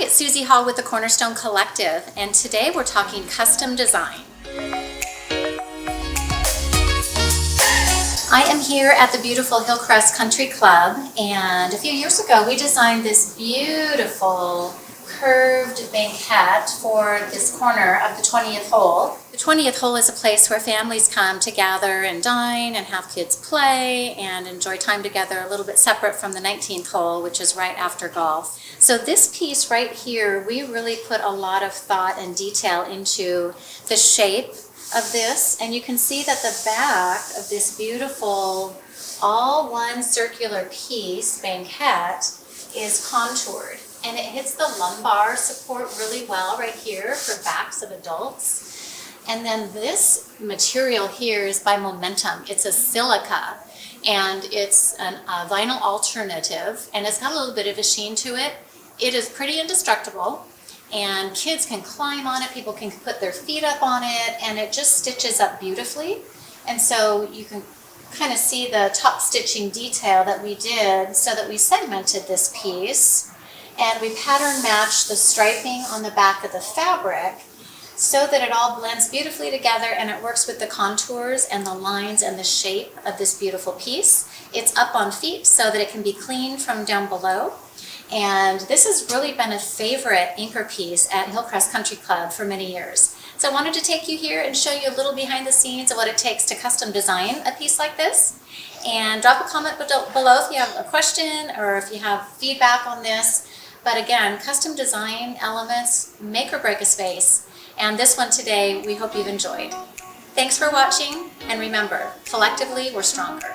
it's Suzie Hall with the Cornerstone Collective, and today we're talking custom design. I am here at the beautiful Hillcrest Country Club, and a few years ago we designed this beautiful curved banquette for this corner of the 20th hole. The 20th hole is a place where families come to gather and dine and have kids play and enjoy time together, a little bit separate from the 19th hole, which is right after golf. So this piece right here, we really put a lot of thought and detail into the shape of this, and you can see that the back of this beautiful all one circular piece banquette is contoured, and it hits the lumbar support really well right here for backs of adults. And then this material here is by Momentum. It's a silica, and it's a vinyl alternative, and it's got a little bit of a sheen to it. It is pretty indestructible, and kids can climb on it, people can put their feet up on it, and it just stitches up beautifully. And so you can kind of see the top stitching detail that we did so that we segmented this piece, and we pattern matched the striping on the back of the fabric so that it all blends beautifully together and it works with the contours and the lines and the shape of this beautiful piece. It's up on feet so that it can be cleaned from down below. And this has really been a favorite anchor piece at Hillcrest Country Club for many years. So I wanted to take you here and show you a little behind the scenes of what it takes to custom design a piece like this. And drop a comment below if you have a question or if you have feedback on this. But again, custom design elements make or break a space. And this one today, we hope you've enjoyed. Thanks for watching, and remember, collectively, we're stronger.